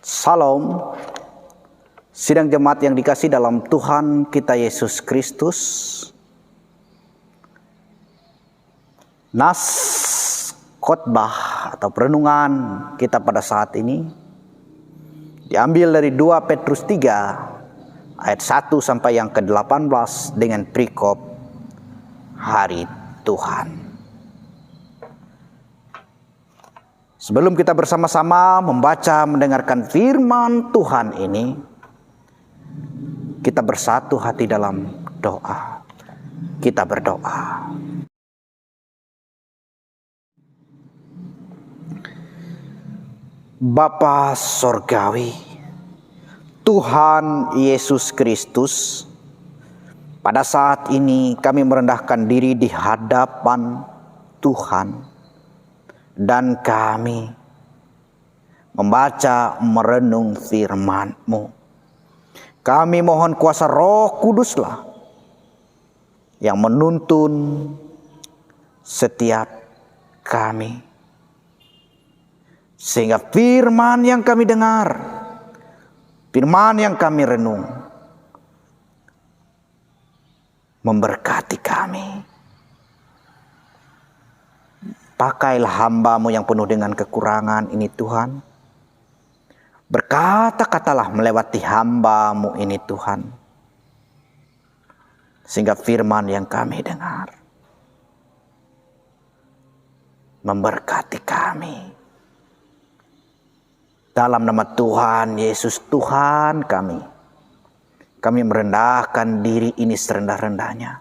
Salam, sidang jemaat yang dikasih dalam Tuhan kita Yesus Kristus. Nas khotbah atau perenungan kita pada saat ini diambil dari 2 Petrus 3 ayat 1 sampai yang ke-18 dengan perikop Hari Tuhan. Sebelum kita bersama-sama membaca mendengarkan firman Tuhan ini, kita bersatu hati dalam doa. Kita berdoa. Bapa Sorgawi, Tuhan Yesus Kristus, pada saat ini kami merendahkan diri di hadapan Tuhan. Dan kami membaca merenung firman-Mu. Kami mohon kuasa Roh Kuduslah yang menuntun setiap kami. Sehingga firman yang kami dengar, firman yang kami renung, memberkati kami. Pakailah hamba-Mu yang penuh dengan kekurangan ini Tuhan. Berkata-katalah melewati hamba-Mu ini Tuhan. Sehingga firman yang kami dengar memberkati kami. Dalam nama Tuhan Yesus Tuhan kami merendahkan diri ini serendah-rendahnya.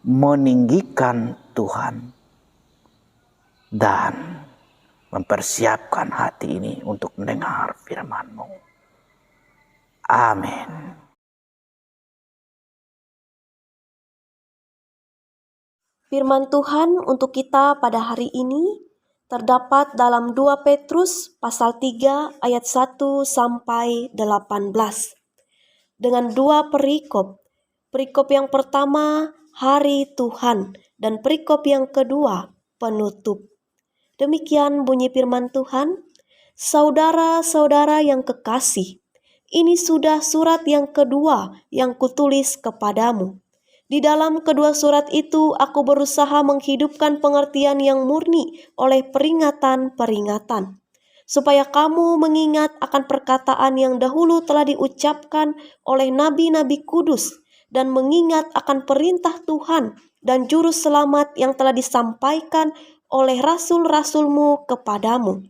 Meninggikan Tuhan. Dan mempersiapkan hati ini untuk mendengar firman-Mu. Amin. Firman Tuhan untuk kita pada hari ini terdapat dalam 2 Petrus pasal 3 ayat 1 sampai 18. Dengan dua perikop. Perikop yang pertama Hari Tuhan dan perikop yang kedua penutup. Demikian bunyi firman Tuhan. Saudara-saudara yang kekasih, ini sudah surat yang kedua yang kutulis kepadamu. Di dalam kedua surat itu aku berusaha menghidupkan pengertian yang murni oleh peringatan-peringatan, supaya kamu mengingat akan perkataan yang dahulu telah diucapkan oleh nabi-nabi kudus, dan mengingat akan perintah Tuhan dan juru selamat yang telah disampaikan oleh rasul-rasul-Mu kepadamu.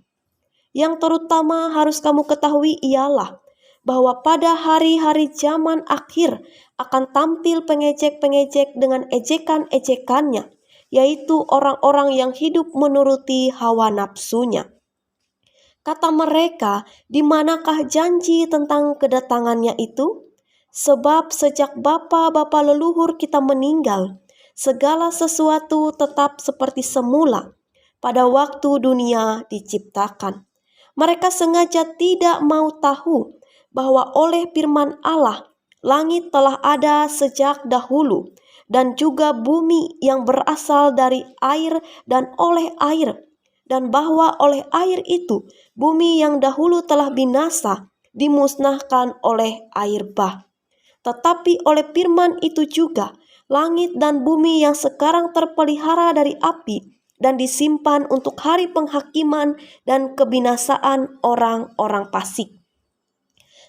Yang terutama harus kamu ketahui ialah bahwa pada hari-hari zaman akhir akan tampil pengejek-pengejek dengan ejekan-ejekannya, yaitu orang-orang yang hidup menuruti hawa nafsunya. Kata mereka, di manakah janji tentang kedatangannya itu? Sebab sejak bapa-bapa leluhur kita meninggal, segala sesuatu tetap seperti semula pada waktu dunia diciptakan. Mereka sengaja tidak mau tahu bahwa oleh firman Allah, langit telah ada sejak dahulu, dan juga bumi yang berasal dari air dan oleh air, dan bahwa oleh air itu, bumi yang dahulu telah binasa, dimusnahkan oleh air bah. Tetapi oleh firman itu juga, langit dan bumi yang sekarang terpelihara dari api dan disimpan untuk hari penghakiman dan kebinasaan orang-orang fasik.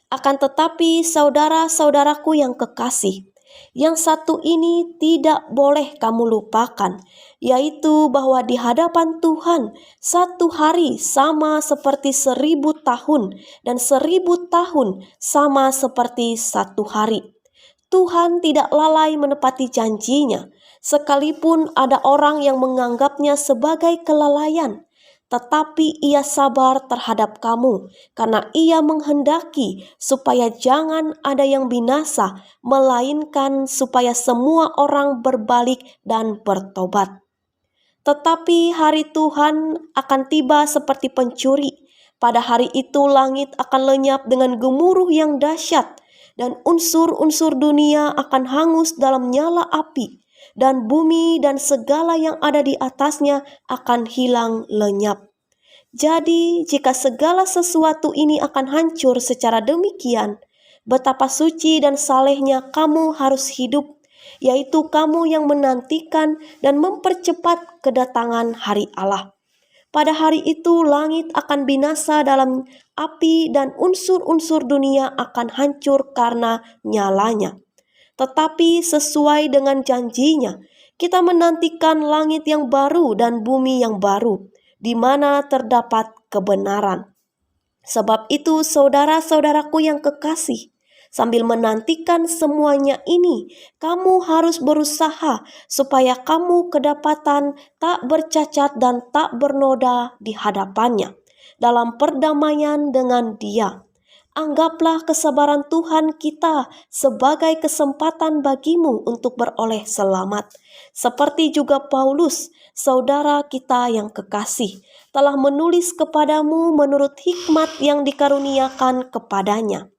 Akan tetapi saudara-saudaraku yang kekasih, yang satu ini tidak boleh kamu lupakan, yaitu bahwa di hadapan Tuhan satu hari sama seperti 1000 tahun, dan 1000 tahun sama seperti satu hari. Tuhan tidak lalai menepati janjinya, sekalipun ada orang yang menganggapnya sebagai kelalaian. Tetapi Ia sabar terhadap kamu, karena Ia menghendaki supaya jangan ada yang binasa, melainkan supaya semua orang berbalik dan bertobat. Tetapi hari Tuhan akan tiba seperti pencuri. Pada hari itu langit akan lenyap dengan gemuruh yang dahsyat, dan unsur-unsur dunia akan hangus dalam nyala api, dan bumi dan segala yang ada di atasnya akan hilang lenyap. Jadi, jika segala sesuatu ini akan hancur secara demikian, betapa suci dan salehnya kamu harus hidup, yaitu kamu yang menantikan dan mempercepat kedatangan hari Allah. Pada hari itu langit akan binasa dalam api dan unsur-unsur dunia akan hancur karena nyalanya. Tetapi sesuai dengan janjinya, kita menantikan langit yang baru dan bumi yang baru, di mana terdapat kebenaran. Sebab itu saudara-saudaraku yang kekasih, sambil menantikan semuanya ini, kamu harus berusaha supaya kamu kedapatan tak bercacat dan tak bernoda di hadapannya dalam perdamaian dengan Dia. Anggaplah kesabaran Tuhan kita sebagai kesempatan bagimu untuk beroleh selamat. Seperti juga Paulus, saudara kita yang kekasih, telah menulis kepadamu menurut hikmat yang dikaruniakan kepadanya.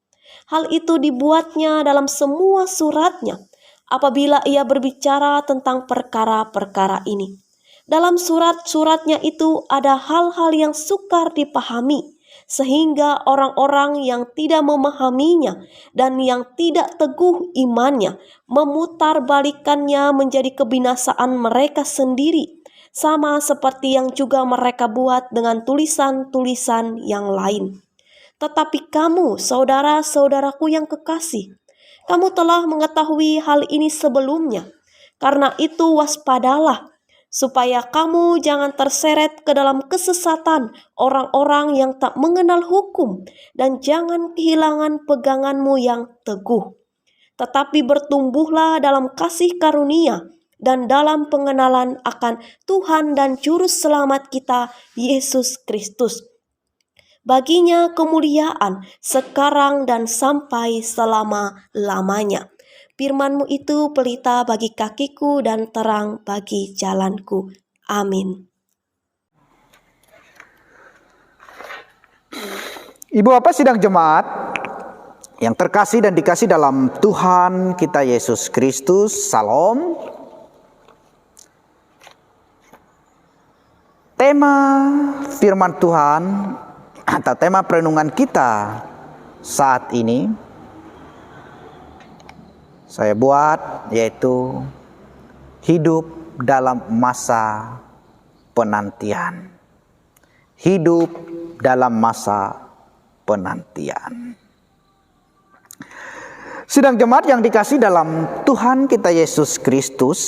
Hal itu dibuatnya dalam semua suratnya, apabila ia berbicara tentang perkara-perkara ini. Dalam surat-suratnya itu ada hal-hal yang sukar dipahami, sehingga orang-orang yang tidak memahaminya dan yang tidak teguh imannya memutarbalikannya menjadi kebinasaan mereka sendiri, sama seperti yang juga mereka buat dengan tulisan-tulisan yang lain. Tetapi kamu, saudara-saudaraku yang kekasih, kamu telah mengetahui hal ini sebelumnya. Karena itu waspadalah, supaya kamu jangan terseret ke dalam kesesatan orang-orang yang tak mengenal hukum, dan jangan kehilangan peganganmu yang teguh. Tetapi bertumbuhlah dalam kasih karunia dan dalam pengenalan akan Tuhan dan Juru Selamat kita, Yesus Kristus. Baginya kemuliaan sekarang dan sampai selama-lamanya. Firman-Mu itu pelita bagi kakiku dan terang bagi jalanku. Amin. Ibu Bapak sidang jemaat yang terkasih dan dikasih dalam Tuhan kita Yesus Kristus, Salam. Tema firman Tuhan atau tema perenungan kita saat ini saya buat yaitu hidup dalam masa penantian. Hidup dalam masa penantian. Sidang jemaat yang dikasih dalam Tuhan kita Yesus Kristus,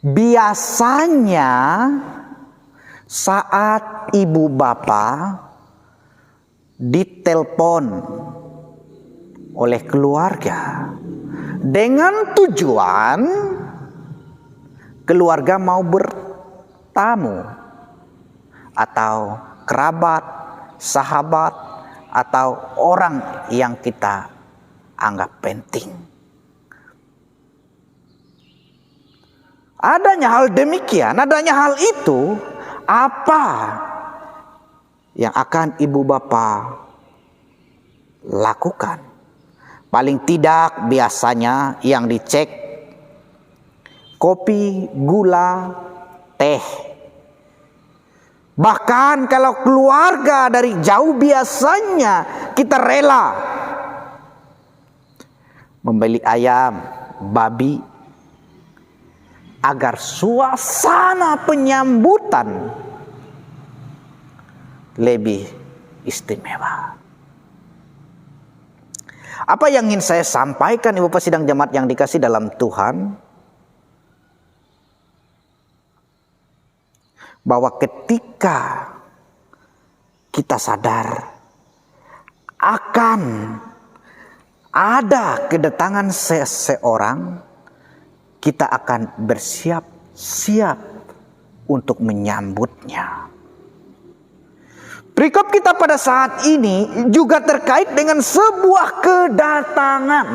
biasanya saat ibu bapa ditelepon oleh keluarga dengan tujuan keluarga mau bertamu atau kerabat, sahabat, atau orang yang kita anggap penting. Adanya hal demikian, adanya hal itu, apa yang akan ibu bapa lakukan? Paling tidak biasanya yang dicek kopi, gula, teh. Bahkan kalau keluarga dari jauh biasanya kita rela membeli ayam, babi, agar suasana penyambutan lebih istimewa. Apa yang ingin saya sampaikan Ibu Bapak sidang jemaat yang dikasih dalam Tuhan, bahwa ketika kita sadar akan ada kedatangan seseorang, kita akan bersiap-siap untuk menyambutnya. Perikop kita pada saat ini juga terkait dengan sebuah kedatangan.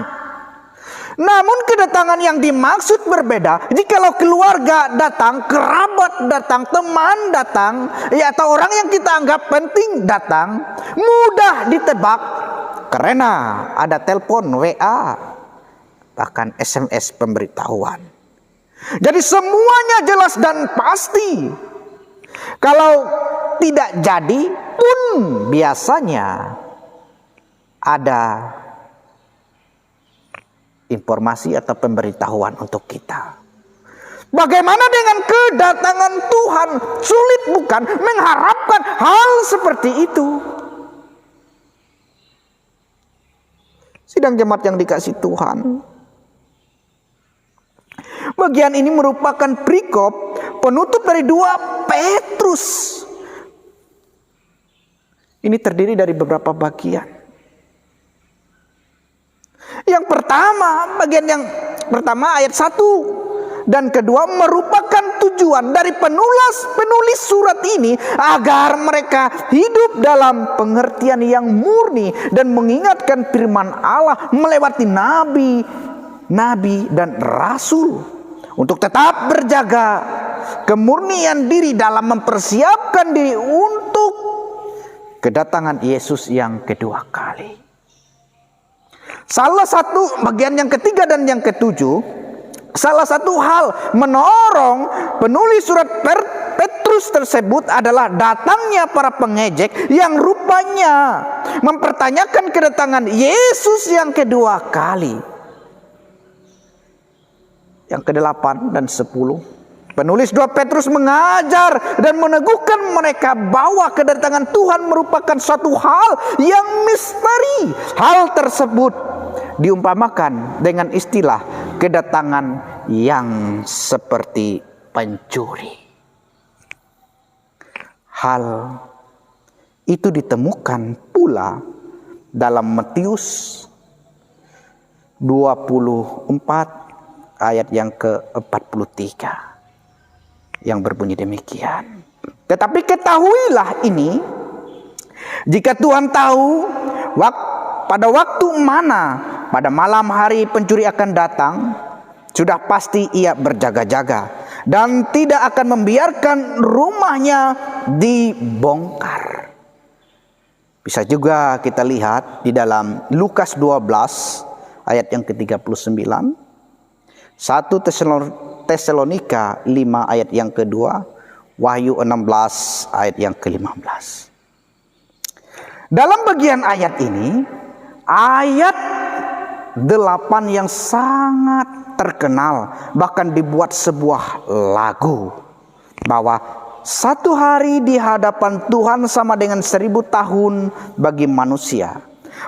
Namun kedatangan yang dimaksud berbeda. Jikalau keluarga datang, kerabat datang, teman datang, ya, atau orang yang kita anggap penting datang, mudah ditebak karena ada telepon, WA, bahkan SMS pemberitahuan. Jadi semuanya jelas dan pasti. Kalau tidak jadi pun biasanya ada informasi atau pemberitahuan untuk kita. Bagaimana dengan kedatangan Tuhan? Sulit bukan mengharapkan hal seperti itu? Sidang jemaat yang dikasihi Tuhan, bagian ini merupakan perikop penutup dari 2 Petrus. Ini terdiri dari beberapa bagian. Yang pertama, bagian yang pertama ayat 1 dan kedua merupakan tujuan dari penulis surat ini agar mereka hidup dalam pengertian yang murni dan mengingatkan firman Allah melewati nabi dan rasul untuk tetap berjaga kemurnian diri dalam mempersiapkan diri untuk kedatangan Yesus yang kedua kali. Salah satu bagian yang ketiga dan yang ketujuh, salah satu hal menorong penulis surat Petrus tersebut adalah datangnya para pengejek yang rupanya mempertanyakan kedatangan Yesus yang kedua kali. Yang ke-8 dan 10, penulis 2 Petrus mengajar dan meneguhkan mereka bahwa kedatangan Tuhan merupakan suatu hal yang misteri. Hal tersebut diumpamakan dengan istilah kedatangan yang seperti pencuri. Hal itu ditemukan pula dalam Matius 24 ayat yang ke-43 yang berbunyi demikian. Tetapi ketahuilah ini, jika Tuhan tahu pada waktu mana pada malam hari pencuri akan datang, sudah pasti ia berjaga-jaga dan tidak akan membiarkan rumahnya dibongkar. Bisa juga kita lihat di dalam Lukas 12 ayat yang ke-39, 1 Tesalonika 5 ayat yang kedua, Wahyu 16 ayat yang ke-15. Dalam bagian ayat ini, ayat 8 yang sangat terkenal, bahkan dibuat sebuah lagu, bahwa satu hari di hadapan Tuhan sama dengan 1000 tahun bagi manusia.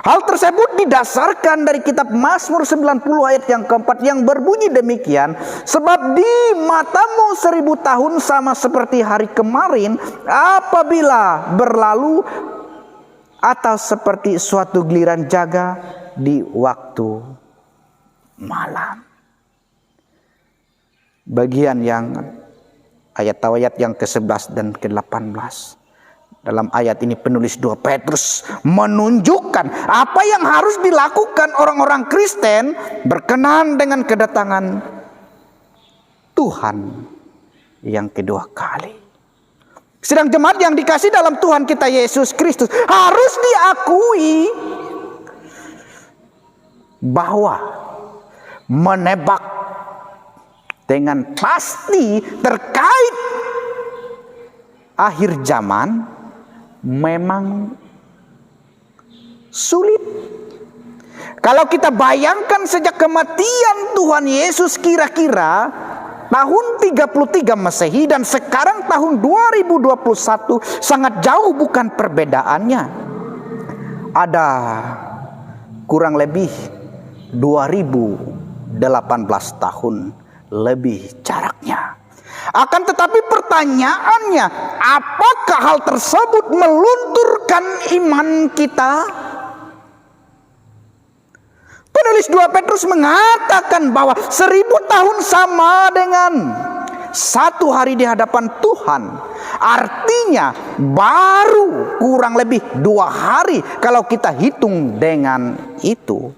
Hal tersebut didasarkan dari kitab Mazmur 90 ayat yang keempat yang berbunyi demikian, sebab di matamu 1000 tahun sama seperti hari kemarin apabila berlalu, atau seperti suatu giliran jaga di waktu malam. Bagian yang ayat yang ke-11 dan ke-18. Dalam ayat ini penulis 2 Petrus menunjukkan apa yang harus dilakukan orang-orang Kristen berkenan dengan kedatangan Tuhan yang kedua kali. Sedang jemaat yang dikasih dalam Tuhan kita Yesus Kristus, harus diakui bahwa menebak dengan pasti terkait akhir zaman memang sulit. Kalau kita bayangkan sejak kematian Tuhan Yesus kira-kira tahun 33 Masehi dan sekarang tahun 2021, sangat jauh bukan perbedaannya. Ada kurang lebih 2018 tahun lebih jaraknya. Akan tetapi pertanyaannya, apakah hal tersebut melunturkan iman kita? Penulis 2 Petrus mengatakan bahwa 1000 tahun sama dengan satu hari di hadapan Tuhan. Artinya baru kurang lebih 2 hari kalau kita hitung dengan itu.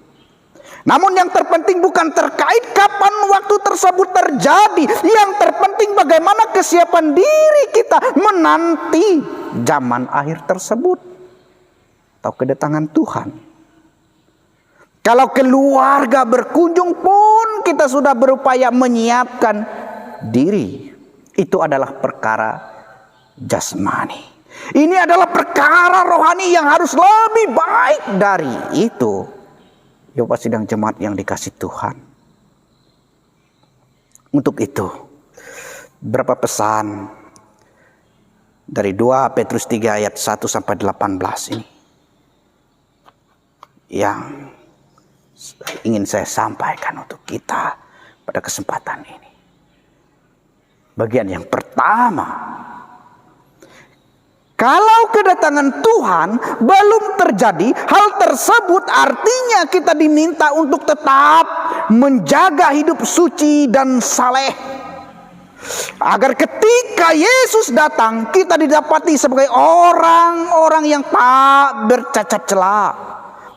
Namun yang terpenting bukan terkait kapan waktu tersebut terjadi. Yang terpenting bagaimana kesiapan diri kita menanti zaman akhir tersebut atau kedatangan Tuhan. Kalau keluarga berkunjung pun kita sudah berupaya menyiapkan diri. Itu adalah perkara jasmani. Ini adalah perkara rohani yang harus lebih baik dari itu. Bapak sidang jemaat yang dikasih Tuhan. Untuk itu, berapa pesan dari 2 Petrus 3 ayat 1 sampai 18 ini yang ingin saya sampaikan untuk kita pada kesempatan ini. Bagian yang pertama, kalau kedatangan Tuhan belum terjadi, hal tersebut artinya kita diminta untuk tetap menjaga hidup suci dan saleh. Agar ketika Yesus datang, kita didapati sebagai orang-orang yang tak bercacat celah,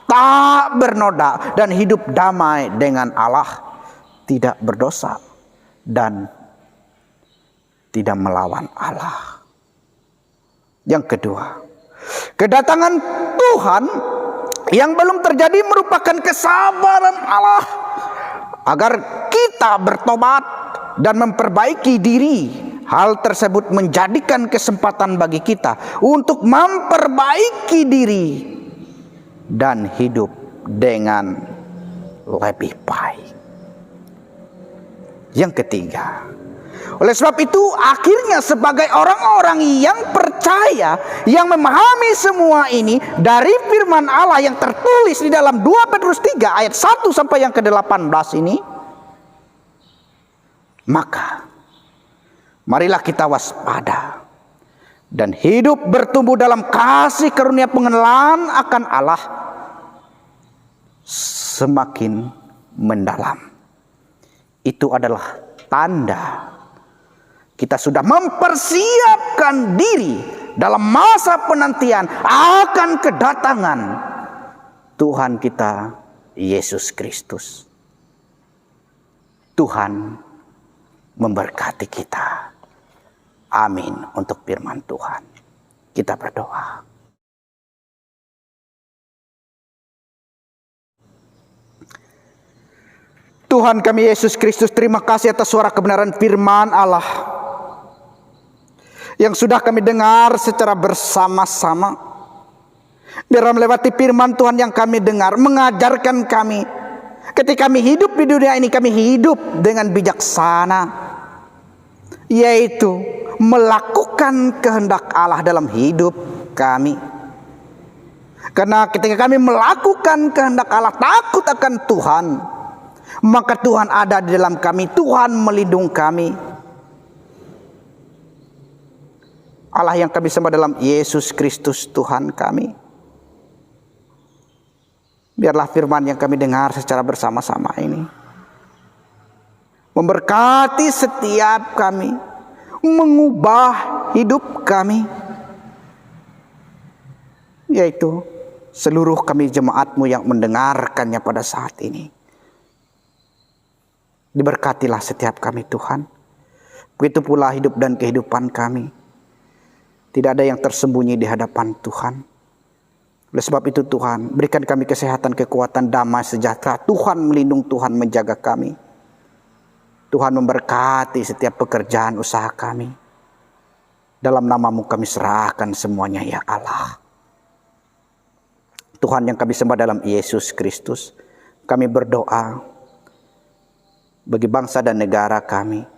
tak bernoda, dan hidup damai dengan Allah, tidak berdosa dan tidak melawan Allah. Yang kedua, kedatangan Tuhan yang belum terjadi merupakan kesabaran Allah agar kita bertobat dan memperbaiki diri. Hal tersebut menjadikan kesempatan bagi kita untuk memperbaiki diri dan hidup dengan lebih baik. Yang ketiga, oleh sebab itu akhirnya sebagai orang-orang yang percaya, yang memahami semua ini dari firman Allah yang tertulis di dalam 2 Petrus 3 ayat 1 sampai yang ke-18 ini, maka marilah kita waspada dan hidup bertumbuh dalam kasih karunia pengenalan akan Allah semakin mendalam. Itu adalah tanda kita sudah mempersiapkan diri dalam masa penantian akan kedatangan Tuhan kita Yesus Kristus. Tuhan memberkati kita. Amin untuk firman Tuhan. Kita berdoa. Tuhan kami Yesus Kristus, terima kasih atas suara kebenaran firman Allah yang sudah kami dengar secara bersama-sama. Biar melewati firman Tuhan yang kami dengar, mengajarkan kami ketika kami hidup di dunia ini, kami hidup dengan bijaksana, yaitu melakukan kehendak Allah dalam hidup kami. Karena ketika kami melakukan kehendak Allah, takut akan Tuhan, maka Tuhan ada di dalam kami, Tuhan melindungi kami. Allah yang kami sembah dalam Yesus Kristus Tuhan kami. Biarlah firman yang kami dengar secara bersama-sama ini memberkati setiap kami, mengubah hidup kami, yaitu seluruh kami jemaat-Mu yang mendengarkannya pada saat ini. Diberkatilah setiap kami Tuhan. Begitu pula hidup dan kehidupan kami. Tidak ada yang tersembunyi di hadapan Tuhan. Oleh sebab itu Tuhan, berikan kami kesehatan, kekuatan, damai, sejahtera. Tuhan melindungi, Tuhan menjaga kami. Tuhan memberkati setiap pekerjaan usaha kami. Dalam nama-Mu kami serahkan semuanya ya Allah. Tuhan yang kami sembah dalam Yesus Kristus, kami berdoa bagi bangsa dan negara kami.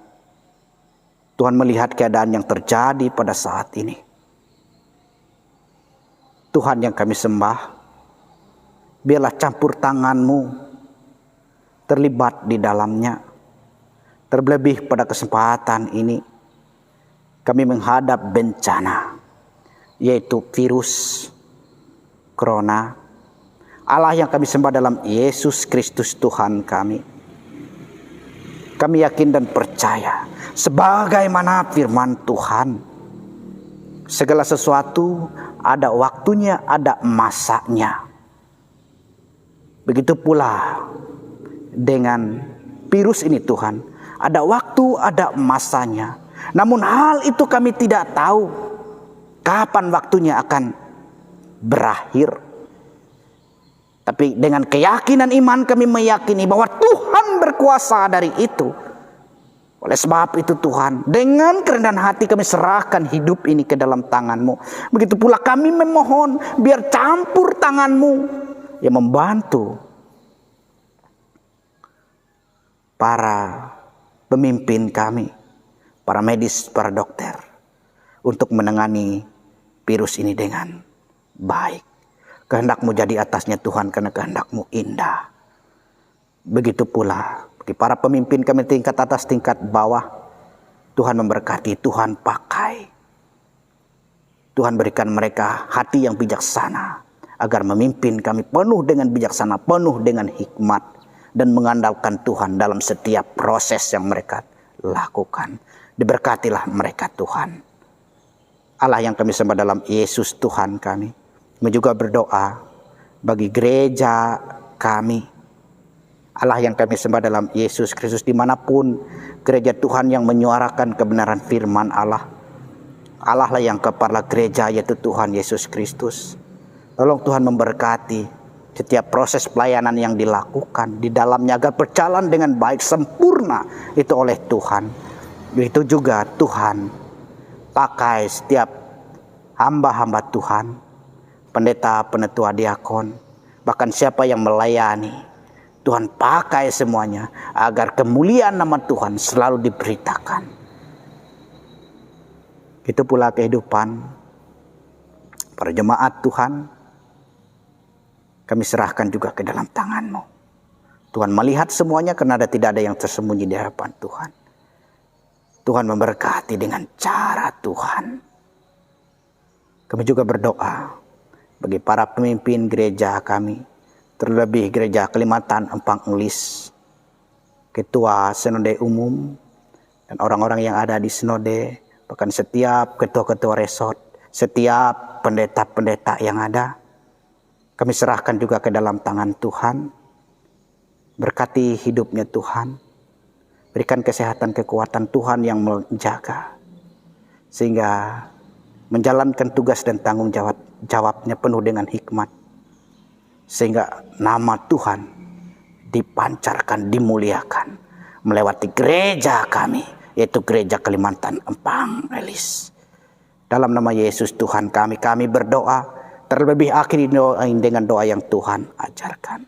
Tuhan melihat keadaan yang terjadi pada saat ini. Tuhan yang kami sembah, biarlah campur tangan-Mu terlibat di dalamnya. Terlebih pada kesempatan ini, kami menghadap bencana, yaitu virus corona. Allah yang kami sembah dalam Yesus Kristus Tuhan kami. Kami yakin dan percaya, sebagaimana firman Tuhan, segala sesuatu ada waktunya, ada masanya. Begitu pula dengan virus ini Tuhan, ada waktu, ada masanya. Namun hal itu kami tidak tahu kapan waktunya akan berakhir. Tapi dengan keyakinan iman kami meyakini bahwa Tuhan berkuasa dari itu. Oleh sebab itu Tuhan, dengan kerendahan hati kami serahkan hidup ini ke dalam tangan-Mu. Begitu pula kami memohon, biar campur tangan-Mu yang membantu para pemimpin kami, para medis, para dokter, untuk menangani virus ini dengan baik. Kehendak-Mu jadi atasnya Tuhan, karena kehendak-Mu indah. Begitu pula bagi para pemimpin kami tingkat atas, tingkat bawah, Tuhan memberkati, Tuhan pakai. Tuhan berikan mereka hati yang bijaksana, agar memimpin kami penuh dengan bijaksana, penuh dengan hikmat, dan mengandalkan Tuhan dalam setiap proses yang mereka lakukan. Diberkatilah mereka Tuhan. Allah yang kami sembah dalam Yesus Tuhan kami. Kami juga berdoa bagi gereja kami. Allah yang kami sembah dalam Yesus Kristus, dimanapun gereja Tuhan yang menyuarakan kebenaran firman Allah. Allah lah yang kepala gereja, yaitu Tuhan Yesus Kristus. Tolong Tuhan memberkati setiap proses pelayanan yang dilakukan di dalamnya, agar berjalan dengan baik, sempurna itu oleh Tuhan. Begitu juga Tuhan pakai setiap hamba-hamba Tuhan, pendeta, penetua, diakon, bahkan siapa yang melayani. Tuhan pakai semuanya agar kemuliaan nama Tuhan selalu diberitakan. Itu pula kehidupan para jemaat Tuhan, kami serahkan juga ke dalam tangan-Mu. Tuhan melihat semuanya, karena tidak ada yang tersembunyi di hadapan Tuhan. Tuhan memberkati dengan cara Tuhan. Kami juga berdoa bagi para pemimpin gereja kami, terlebih gereja Kalimantan Empang Englis, ketua sinode umum, dan orang-orang yang ada di sinode, bahkan setiap ketua-ketua resort, setiap pendeta-pendeta yang ada, kami serahkan juga ke dalam tangan Tuhan. Berkati hidupnya Tuhan, berikan kesehatan, kekuatan Tuhan yang menjaga, sehingga menjalankan tugas dan tanggung jawabnya penuh dengan hikmat, sehingga nama Tuhan dipancarkan, dimuliakan melewati gereja kami, yaitu gereja Kalimantan Empang Englis. Dalam nama Yesus Tuhan kami berdoa, terlebih akhir doain dengan doa yang Tuhan ajarkan.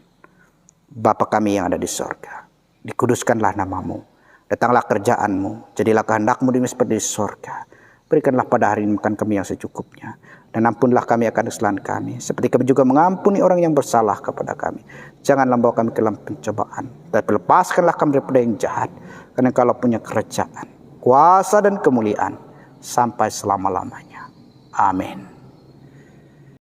Bapa kami yang ada di sorga, dikuduskanlah namamu, datanglah kerjaan-Mu, jadilah kehendak-Mu di bumi seperti di sorga. Berikanlah pada hari ini makan kami yang secukupnya, dan ampunilah kami akan kesalahan kami, seperti kami juga mengampuni orang yang bersalah kepada kami. Janganlah bawa kami ke dalam pencobaan, tapi lepaskanlah kami daripada yang jahat, karena Engkau punya kerajaan, kuasa dan kemuliaan sampai selama-lamanya. Amin.